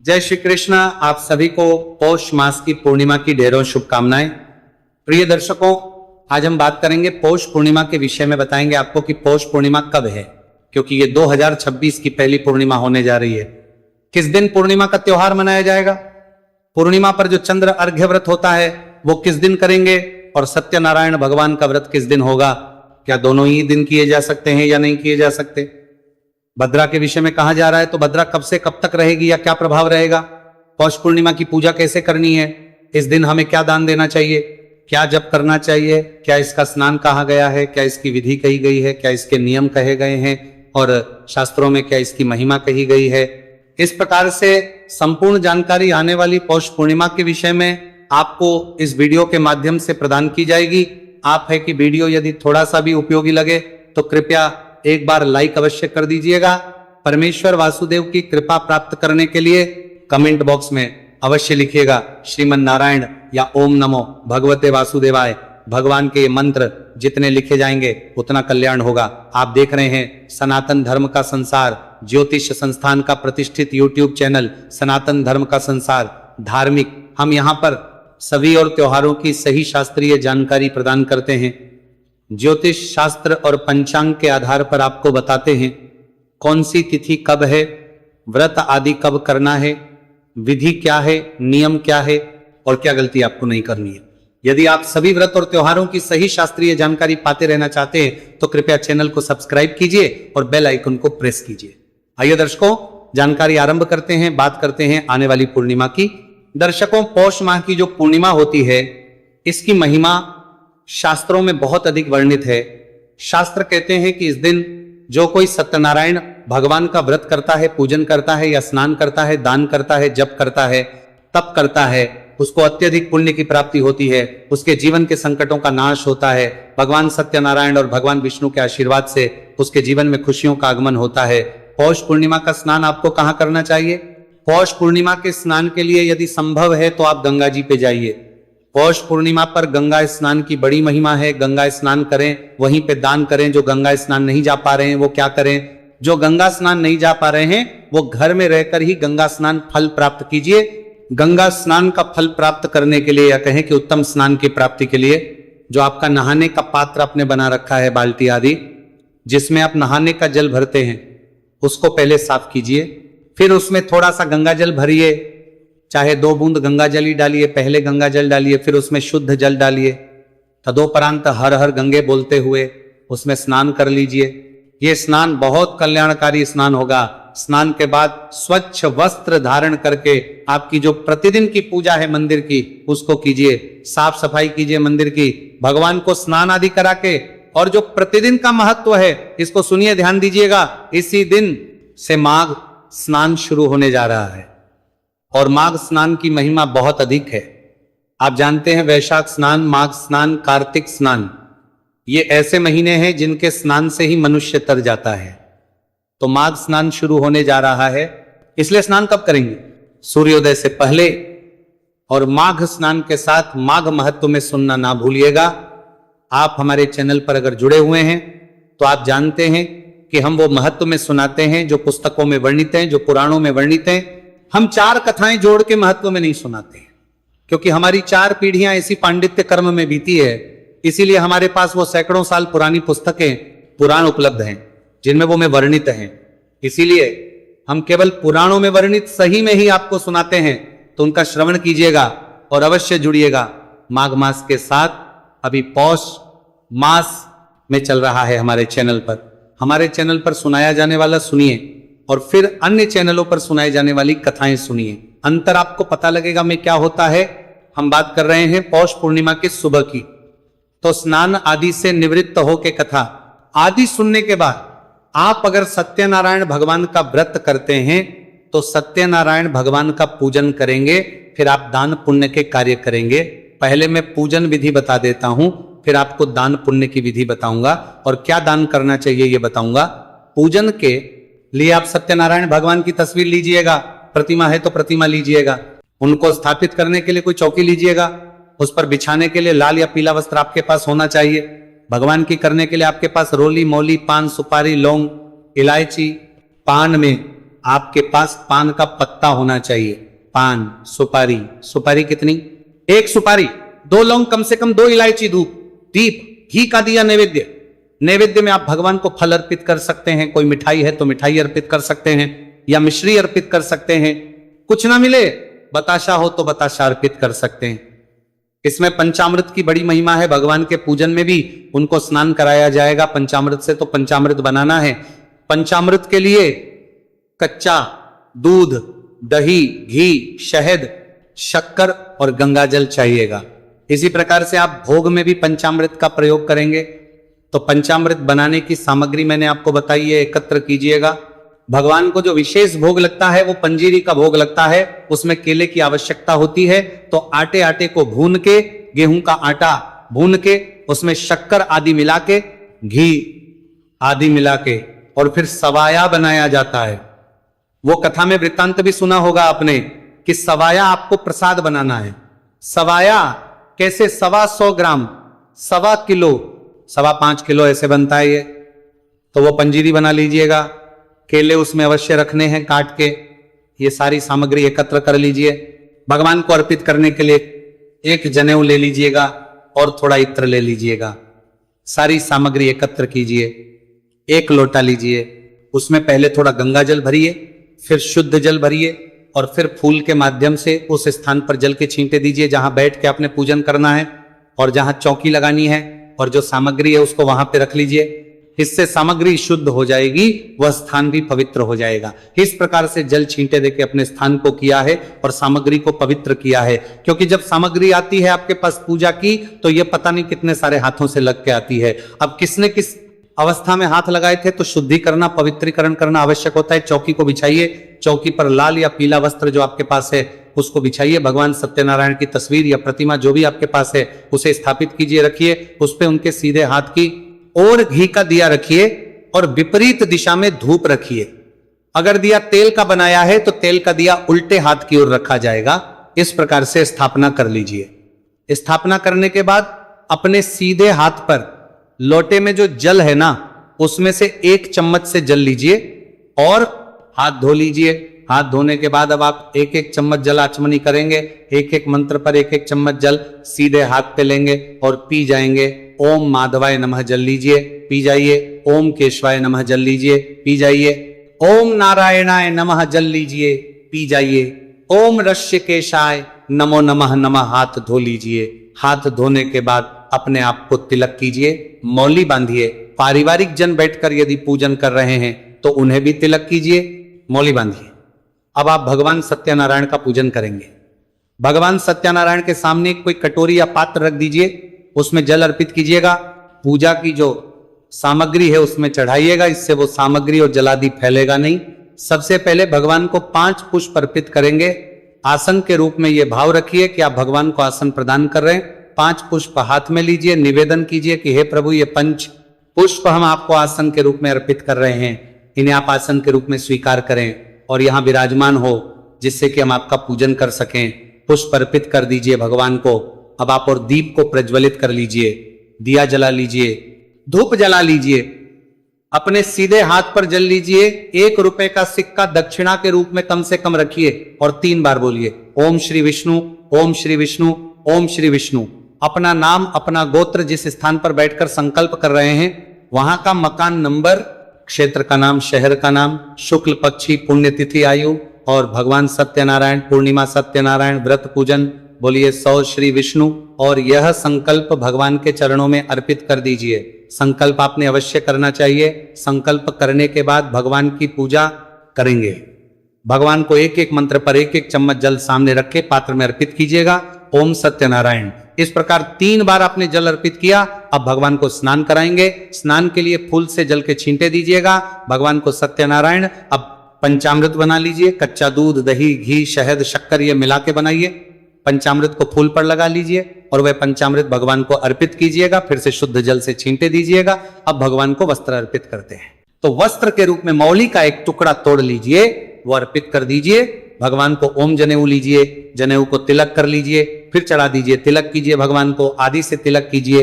जय श्री कृष्ण। आप सभी को पौष मास की पूर्णिमा की ढेरों शुभकामनाएं। प्रिय दर्शकों, आज हम बात करेंगे पौष पूर्णिमा के विषय में। बताएंगे आपको कि पौष पूर्णिमा कब है, क्योंकि ये 2026 की पहली पूर्णिमा होने जा रही है। किस दिन पूर्णिमा का त्योहार मनाया जाएगा, पूर्णिमा पर जो चंद्र अर्घ्य व्रत होता है वो किस दिन करेंगे, और सत्यनारायण भगवान का व्रत किस दिन होगा। क्या दोनों ही दिन किए जा सकते हैं या नहीं किए जा सकते। भद्रा के विषय में कहा जा रहा है, तो भद्रा कब से कब तक रहेगी या क्या प्रभाव रहेगा। पौष पूर्णिमा की पूजा कैसे करनी है, इस दिन हमें क्या दान देना चाहिए, क्या जप करना चाहिए, क्या इसका स्नान कहा गया है, क्या इसकी विधि कही गई है, क्या इसके नियम कहे गए हैं और शास्त्रों में क्या इसकी महिमा कही गई है। इस प्रकार से संपूर्ण जानकारी आने वाली पौष पूर्णिमा के विषय में आपको इस वीडियो के माध्यम से प्रदान की जाएगी। आप है कि वीडियो यदि थोड़ा सा भी उपयोगी लगे तो कृपया एक बार लाइक अवश्य कर दीजिएगा। परमेश्वर वासुदेव की कृपा प्राप्त करने के लिए कमेंट बॉक्स में अवश्य लिखिएगा श्रीमन नारायण या ओम नमो भगवते वासुदेवाय। भगवान के मंत्र जितने लिखे जाएंगे उतना कल्याण होगा। आप देख रहे हैं सनातन धर्म का संसार ज्योतिष संस्थान का प्रतिष्ठित यूट्यूब चैनल सनातन धर्म का संसार धार्मिक। हम यहाँ पर सभी और त्योहारों की सही शास्त्रीय जानकारी प्रदान करते हैं। ज्योतिष शास्त्र और पंचांग के आधार पर आपको बताते हैं कौन सी तिथि कब है, व्रत आदि कब करना है, विधि क्या है, नियम क्या है और क्या गलती आपको नहीं करनी है। यदि आप सभी व्रत और त्योहारों की सही शास्त्रीय जानकारी पाते रहना चाहते हैं तो कृपया चैनल को सब्सक्राइब कीजिए और बेल आइकन को प्रेस कीजिए। आइए दर्शकों, जानकारी आरंभ करते हैं। बात करते हैं आने वाली पूर्णिमा की। दर्शकों, पौष माह की जो पूर्णिमा होती है इसकी महिमा शास्त्रों में बहुत अधिक वर्णित है। शास्त्र कहते हैं कि इस दिन जो कोई सत्यनारायण भगवान का व्रत करता है, पूजन करता है या स्नान करता है, दान करता है, जप करता है, तप करता है, उसको अत्यधिक पुण्य की प्राप्ति होती है, उसके जीवन के संकटों का नाश होता है। भगवान सत्यनारायण और भगवान विष्णु के आशीर्वाद से उसके जीवन में खुशियों का आगमन होता है। पौष पूर्णिमा का स्नान आपको कहाँ करना चाहिए। पौष पूर्णिमा के स्नान के लिए यदि संभव है तो आप गंगा जी पे जाइए। पौष पूर्णिमा पर गंगा स्नान की बड़ी महिमा है। गंगा स्नान करें, वहीं पे दान करें। जो गंगा स्नान नहीं जा पा रहे हैं वो क्या करें, जो गंगा स्नान नहीं जा पा रहे हैं वो घर में रहकर ही गंगा स्नान फल प्राप्त कीजिए। गंगा स्नान का फल प्राप्त करने के लिए या कहें कि उत्तम स्नान की प्राप्ति के लिए जो आपका नहाने का पात्र आपने बना रखा है, बाल्टी आदि, जिसमें आप नहाने का जल भरते हैं, उसको पहले साफ कीजिए। फिर उसमें थोड़ा सा गंगा जल भरिए, चाहे 2 बूंद गंगा जल ही डालिए। पहले गंगा जल डालिए, फिर उसमें शुद्ध जल डालिए। तदोपरांत हर हर गंगे बोलते हुए उसमें स्नान कर लीजिए। ये स्नान बहुत कल्याणकारी स्नान होगा। स्नान के बाद स्वच्छ वस्त्र धारण करके आपकी जो प्रतिदिन की पूजा है मंदिर की उसको कीजिए। साफ सफाई कीजिए मंदिर की, भगवान को स्नान आदि करा के। और जो प्रतिदिन का महत्व है इसको सुनिए, ध्यान दीजिएगा। इसी दिन से माघ स्नान शुरू होने जा रहा है और माघ स्नान की महिमा बहुत अधिक है। आप जानते हैं वैशाख स्नान, माघ स्नान, कार्तिक स्नान, ये ऐसे महीने हैं जिनके स्नान से ही मनुष्य तर जाता है। तो माघ स्नान शुरू होने जा रहा है, इसलिए स्नान कब करेंगे, सूर्योदय से पहले। और माघ स्नान के साथ माघ महत्व में सुनना ना भूलिएगा। आप हमारे चैनल पर अगर जुड़े हुए हैं तो आप जानते हैं कि हम वो महत्व में सुनाते हैं जो पुस्तकों में वर्णित हैं, जो पुराणों में वर्णित हैं। हम 4 कथाएं जोड़ के महत्व में नहीं सुनाते हैं, क्योंकि हमारी 4 पीढ़ियां ऐसी पांडित्य कर्म में बीती है। इसीलिए हमारे पास वो सैकड़ों साल पुरानी पुस्तकें, पुराण उपलब्ध हैं जिनमें वो में वर्णित हैं। इसीलिए हम केवल पुराणों में वर्णित सही में ही आपको सुनाते हैं। तो उनका श्रवण कीजिएगा और अवश्य जुड़िएगा माघ मास के साथ। अभी पौष मास में चल रहा है हमारे चैनल पर। हमारे चैनल पर सुनाया जाने वाला सुनिए और फिर अन्य चैनलों पर सुनाई जाने वाली कथाएं सुनिए। अंतर आपको पता लगेगा में क्या होता है। हम बात कर रहे हैं पौष पूर्णिमा के सुबह की। तो स्नान आदि से निवृत्त होकर कथा आदि सुनने के बाद आप अगर सत्यनारायण भगवान का व्रत करते हैं तो सत्यनारायण भगवान का पूजन करेंगे। फिर आप दान पुण्य के कार्य करेंगे। पहले मैं पूजन विधि बता देता हूं, फिर आपको दान पुण्य की विधि बताऊंगा और क्या दान करना चाहिए ये बताऊंगा। पूजन के लिए आप सत्यनारायण भगवान की तस्वीर लीजिएगा। प्रतिमा है तो प्रतिमा लीजिएगा। उनको स्थापित करने के लिए कोई चौकी लीजिएगा। उस पर बिछाने के लिए लाल या पीला वस्त्र आपके पास होना चाहिए। भगवान की करने के लिए आपके पास रोली, मौली, पान, सुपारी, लौंग, इलायची, पान में आपके पास पान का पत्ता होना चाहिए। पान, सुपारी, सुपारी कितनी? एक सुपारी, 2 लौंग, कम से कम 2 इलायची, धूप, दीप, घी का दिया नैवेद्य। नैवेद्य में आप भगवान को फल अर्पित कर सकते हैं, कोई मिठाई है तो मिठाई अर्पित कर सकते हैं या मिश्री अर्पित कर सकते हैं। कुछ ना मिले, बताशा हो तो बताशा अर्पित कर सकते हैं। इसमें पंचामृत की बड़ी महिमा है। भगवान के पूजन में भी उनको स्नान कराया जाएगा पंचामृत से, तो पंचामृत बनाना है। पंचामृत के लिए कच्चा दूध, दही, घी, शहद, शक्कर और गंगाजल चाहिएगा। इसी प्रकार से आप भोग में भी पंचामृत का प्रयोग करेंगे। तो पंचामृत बनाने की सामग्री मैंने आपको बताई है, एकत्र कीजिएगा। भगवान को जो विशेष भोग लगता है वो पंजीरी का भोग लगता है, उसमें केले की आवश्यकता होती है। तो आटे को भून के, गेहूं का आटा भून के, उसमें शक्कर आदि मिला के, घी आदि मिला के, और फिर सवाया बनाया जाता है। वो कथा में वृत्तांत भी सुना होगा आपने कि सवाया आपको प्रसाद बनाना है। सवाया कैसे? 125 ग्राम, 1.25 किलो, 5.25 किलो ऐसे बनता है ये। तो वो पंजीरी बना लीजिएगा। केले उसमें अवश्य रखने हैं काट के। ये सारी सामग्री एकत्र कर लीजिए। भगवान को अर्पित करने के लिए एक जनेऊ ले लीजिएगा और थोड़ा इत्र ले लीजिएगा। सारी सामग्री एकत्र कीजिए। 1 लोटा लीजिए, उसमें पहले थोड़ा गंगा जल भरिए, फिर शुद्ध जल भरिए, और फिर फूल के माध्यम से उस स्थान पर जल के छींटे दीजिए जहां बैठ के आपने पूजन करना है, और जहां चौकी लगानी है और जो सामग्री है उसको वहां पे रख लीजिए। इससे सामग्री शुद्ध हो जाएगी, वह स्थान भी पवित्र हो जाएगा। इस प्रकार से जल छींटे देके अपने स्थान को किया है और सामग्री को पवित्र किया है। क्योंकि जब सामग्री आती है आपके पास पूजा की, तो यह पता नहीं कितने सारे हाथों से लग के आती है। अब किसने किस अवस्था में हाथ लगाए थे, तो शुद्धि करना, पवित्रीकरण करना आवश्यक होता है। चौकी को बिछाइए, चौकी पर लाल या पीला वस्त्र जो आपके पास है उसको बिछाइए। भगवान सत्यनारायण की तस्वीर या प्रतिमा जो भी आपके पास है उसे स्थापित कीजिए, रखिए। उस पे उनके सीधे हाथ की और घी का दिया रखिए और विपरीत दिशा में धूप रखिए। अगर दिया तेल का बनाया है तो तेल का दिया उल्टे हाथ की ओर रखा जाएगा। इस प्रकार से स्थापना कर लीजिए। स्थापना करने के बाद अपने सीधे हाथ पर लोटे में जो जल है ना, उसमें से 1 चम्मच से जल लीजिए और हाथ धो लीजिए। हाथ धोने के बाद अब आप 1-1 चम्मच जल आचमनी करेंगे। 1-1 मंत्र पर 1-1 चम्मच जल सीधे हाथ पे लेंगे और पी जाएंगे। ओम माधवाय नमः जल लीजिए, पी जाइए। ओम केशवाय नमः जल लीजिए, पी जाइए। ओम नारायणाय नमः जल लीजिए, पी जाइए। ओम ऋषिकेशाय नमो नमः नमः हाथ धो लीजिए। हाथ धोने के बाद अपने आप को तिलक कीजिए, मौली बांधिए। पारिवारिक जन बैठकर यदि पूजन कर रहे हैं तो उन्हें भी तिलक कीजिए, मौली बांधिए। अब आप भगवान सत्यनारायण का पूजन करेंगे। भगवान सत्यनारायण के सामने कोई कटोरी या पात्र रख दीजिए, उसमें जल अर्पित कीजिएगा। पूजा की जो सामग्री है उसमें चढ़ाइएगा, इससे वो सामग्री और जलादि फैलेगा नहीं। सबसे पहले भगवान को 5 पुष्प अर्पित करेंगे। आसन के रूप में ये भाव रखिए कि आप भगवान को आसन प्रदान कर रहे हैं। 5 पुष्प हाथ में लीजिए, निवेदन कीजिए कि हे प्रभु, ये 5 पुष्प हम आपको आसन के रूप में अर्पित कर रहे हैं, इन्हें आप आसन के रूप में स्वीकार करें और यहां विराजमान हो, जिससे कि हम आपका पूजन कर सकें। पुष्प अर्पित कर दीजिए भगवान को। अब आप और दीप को प्रज्वलित कर लीजिए, दिया जला लीजिए, धूप जला लीजिए। अपने सीधे हाथ पर जल लीजिए। 1 रुपए का सिक्का दक्षिणा के रूप में कम से कम रखिए और 3 बार बोलिए ओम श्री विष्णु, ओम श्री विष्णु, ओम श्री विष्णु। अपना नाम, अपना गोत्र, जिस स्थान पर बैठकर संकल्प कर रहे हैं वहां का मकान नंबर, क्षेत्र का नाम, शहर का नाम, शुक्ल पक्षी, पुण्यतिथि, आयु और भगवान सत्यनारायण, पूर्णिमा सत्यनारायण व्रत पूजन बोलिए 100 श्री विष्णु। और यह संकल्प भगवान के चरणों में अर्पित कर दीजिए। संकल्प आपने अवश्य करना चाहिए। संकल्प करने के बाद भगवान की पूजा करेंगे। भगवान को 1-1 मंत्र पर 1-1 चम्मच जल सामने रख के पात्र में अर्पित कीजिएगा। ओम सत्यनारायण। इस प्रकार 3 बार आपने जल अर्पित किया। अब भगवान को स्नान कराएंगे। स्नान के लिए फूल से जल के छींटे दीजिएगा। भगवान को सत्यनारायण। अब पंचामृत बना लीजिए। कच्चा दूध, दही, घी, शहद, शक्कर ये मिला के बनाइए। पंचामृत को फूल पर लगा लीजिए और वह पंचामृत भगवान को अर्पित कीजिएगा। फिर से शुद्ध जल से छींटे दीजिएगा। अब भगवान को वस्त्र अर्पित करते हैं। तो वस्त्र के रूप में मौली का एक टुकड़ा तोड़ लीजिए, वो अर्पित कर दीजिए। भगवान को ओम जनेऊ लीजिए, जनेऊ को तिलक कर लीजिए, फिर चढ़ा दीजिए, तिलक कीजिए भगवान को, आदि से तिलक कीजिए।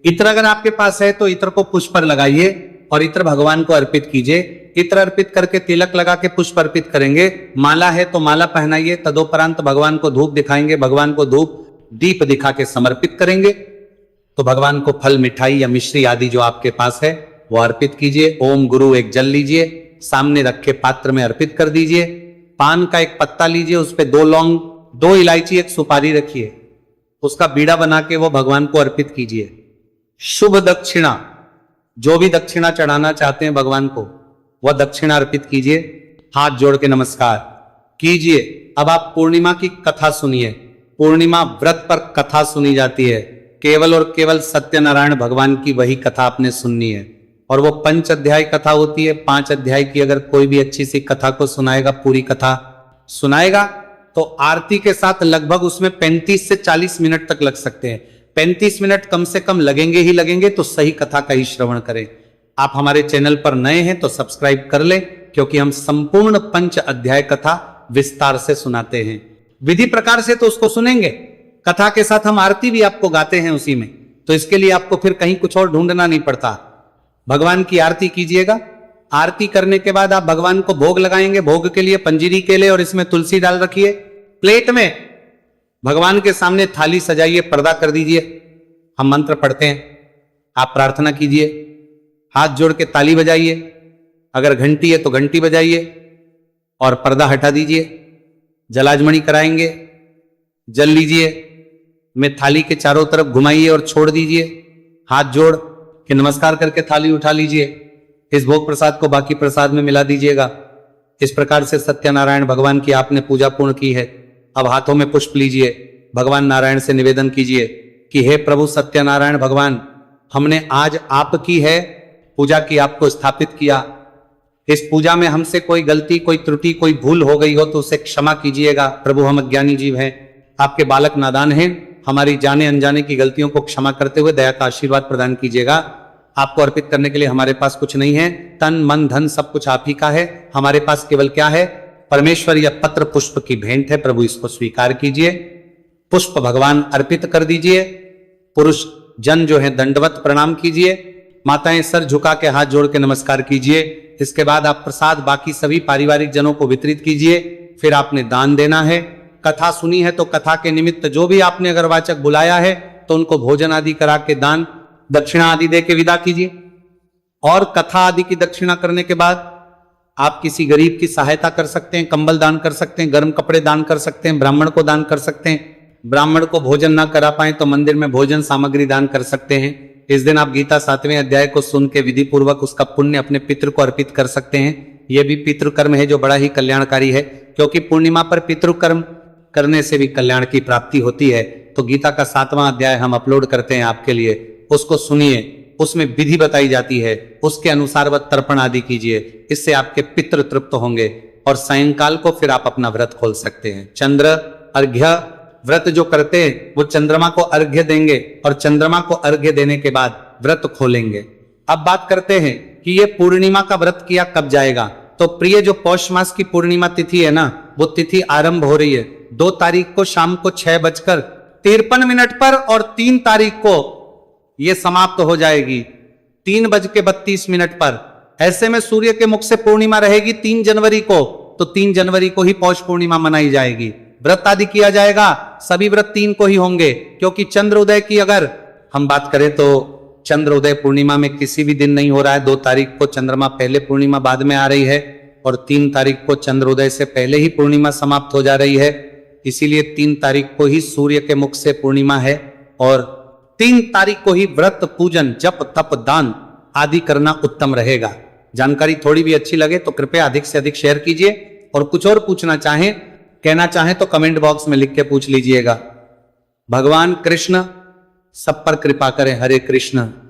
इत्र अगर आपके पास है तो इत्र को पुष्प पर लगाइए और इत्र भगवान को अर्पित कीजिए। इत्र अर्पित करके तिलक लगा के पुष्प अर्पित करेंगे। माला है तो माला पहनाइए। तदोपरांत भगवान को धूप दिखाएंगे। भगवान को धूप दीप दिखा के समर्पित करेंगे। तो भगवान को फल, मिठाई या मिश्री आदि जो आपके पास है वो अर्पित कीजिए। ओम गुरु एक जल लीजिए, सामने रखे पात्र में अर्पित कर दीजिए। पान का एक पत्ता लीजिए, उस पे 2 लौंग, 2 इलायची, एक सुपारी रखिए, उसका बीड़ा बना के वो भगवान को अर्पित कीजिए। शुभ दक्षिणा, जो भी दक्षिणा चढ़ाना चाहते हैं भगवान को वह दक्षिणा अर्पित कीजिए। हाथ जोड़ के नमस्कार कीजिए। अब आप पूर्णिमा की कथा सुनिए। पूर्णिमा व्रत पर कथा सुनी जाती है। केवल और केवल सत्यनारायण भगवान की वही कथा आपने सुननी है, और वो 5 अध्याय कथा होती है। 5 अध्याय की अगर कोई भी अच्छी सी कथा को सुनाएगा, पूरी कथा सुनाएगा, तो आरती के साथ लगभग उसमें 35 से 40 मिनट तक लग सकते हैं। 35 मिनट कम से कम लगेंगे ही लगेंगे, तो सही कथा का ही श्रवण करें। आप हमारे चैनल पर नए हैं तो सब्सक्राइब कर लें, क्योंकि हम संपूर्ण 5 अध्याय कथा विस्तार से सुनाते हैं। विधि प्रकार से तो उसको सुनेंगे, कथा के साथ हम आरती भी आपको गाते हैं उसी में, तो इसके लिए आपको फिर कहीं कुछ और ढूंढना नहीं पड़ता। भगवान की आरती कीजिएगा। आरती करने के बाद आप भगवान को भोग लगाएंगे। भोग के लिए पंजीरी केले और इसमें तुलसी डाल रखिए। प्लेट में भगवान के सामने थाली सजाइए, पर्दा कर दीजिए। हम मंत्र पढ़ते हैं, आप प्रार्थना कीजिए। हाथ जोड़ के ताली बजाइए, अगर घंटी है तो घंटी बजाइए और पर्दा हटा दीजिए। जलाजमणि कराएंगे, जल लीजिए, में थाली के चारों तरफ घुमाइए और छोड़ दीजिए। हाथ जोड़ के नमस्कार करके थाली उठा लीजिए। इस भोग प्रसाद को बाकी प्रसाद में मिला दीजिएगा। इस प्रकार से सत्यनारायण भगवान की आपने पूजा पूर्ण की है। अब हाथों में पुष्प लीजिए। भगवान नारायण से निवेदन कीजिए कि हे प्रभु सत्यनारायण भगवान, हमने आज आपकी है पूजा की, आपको स्थापित किया। इस पूजा में हमसे कोई गलती, कोई त्रुटि, कोई भूल हो गई हो तो उसे क्षमा कीजिएगा। प्रभु हम अज्ञानी जीव हैं, आपके बालक नादान हैं, हमारी जाने अनजाने की गलतियों को क्षमा करते हुए दया का आशीर्वाद प्रदान कीजिएगा। आपको अर्पित करने के लिए हमारे पास कुछ नहीं है, तन मन धन सब कुछ आप ही का है। हमारे पास केवल क्या है? परमेश्वर या पत्र पुष्प की भेंट है। प्रभु इसको स्वीकार कीजिए। पुष्प भगवान अर्पित कर दीजिए। पुरुष जन जो है दंडवत प्रणाम कीजिए। माताएं सर झुका के हाथ जोड़ के नमस्कार कीजिए। इसके बाद आप प्रसाद बाकी सभी पारिवारिक जनों को वितरित कीजिए। फिर आपने दान देना है। कथा सुनी है तो कथा के निमित्त जो भी आपने अगर वाचक बुलाया है तो उनको भोजन आदि करा के दान दक्षिणा आदि दे के विदा कीजिए। और कथा आदि की दक्षिणा करने के बाद आप किसी गरीब की सहायता कर सकते हैं, कंबल दान कर सकते हैं, गर्म कपड़े दान कर सकते हैं, ब्राह्मण को दान कर सकते हैं। ब्राह्मण को भोजन ना करा पाए तो मंदिर में भोजन सामग्री दान कर सकते हैं। इस दिन आप गीता 7वें अध्याय को सुन के विधि पूर्वक उसका पुण्य अपने पितृ को अर्पित कर सकते हैं। यह भी पितृकर्म है जो बड़ा ही कल्याणकारी है, क्योंकि पूर्णिमा पर पितृकर्म करने से भी कल्याण की प्राप्ति होती है। तो गीता का 7वां अध्याय हम अपलोड करते हैं आपके लिए, उसको सुनिए। उसमें विधि बताई जाती है, उसके अनुसार वह तर्पण आदि कीजिए। इससे आपके पितृ तृप्त होंगे और सायंकाल को फिर आप अपना व्रत खोल सकते हैं। चंद्र अर्घ्य व्रत जो करते हैं वो चंद्रमा को अर्घ्य देंगे और चंद्रमा को अर्घ्य देने के बाद व्रत खोलेंगे। अब बात करते हैं कि ये पूर्णिमा का व्रत किया कब जाएगा। तो प्रिय जो पौष मास की पूर्णिमा तिथि है ना, वो तिथि आरंभ हो रही है 2 तारीख को शाम को 6:53 पर और 3 तारीख को ये समाप्त हो जाएगी 3:32 पर। ऐसे में सूर्य के मुख से पूर्णिमा रहेगी 3 जनवरी को, तो 3 जनवरी को ही पौष पूर्णिमा मनाई जाएगी। व्रत आदि किया जाएगा, सभी व्रत 3 को ही होंगे, क्योंकि चंद्र उदय की अगर हम बात करें तो चंद्र उदय पूर्णिमा में किसी भी दिन नहीं हो रहा है। 2 तारीख को चंद्रमा पहले, पूर्णिमा बाद में आ रही है, और 3 तारीख को चंद्र उदय से पहले ही पूर्णिमा समाप्त हो जा रही है। इसीलिए 3 तारीख को ही सूर्य के मुख से पूर्णिमा है, और 3 तारीख को ही व्रत, पूजन, जप, तप, दान आदि करना उत्तम रहेगा। जानकारी थोड़ी भी अच्छी लगे तो कृपया अधिक से अधिक शेयर कीजिए, और कुछ और पूछना चाहें, कहना चाहें तो कमेंट बॉक्स में लिख के पूछ लीजिएगा। भगवान कृष्ण सब पर कृपा करें। हरे कृष्ण।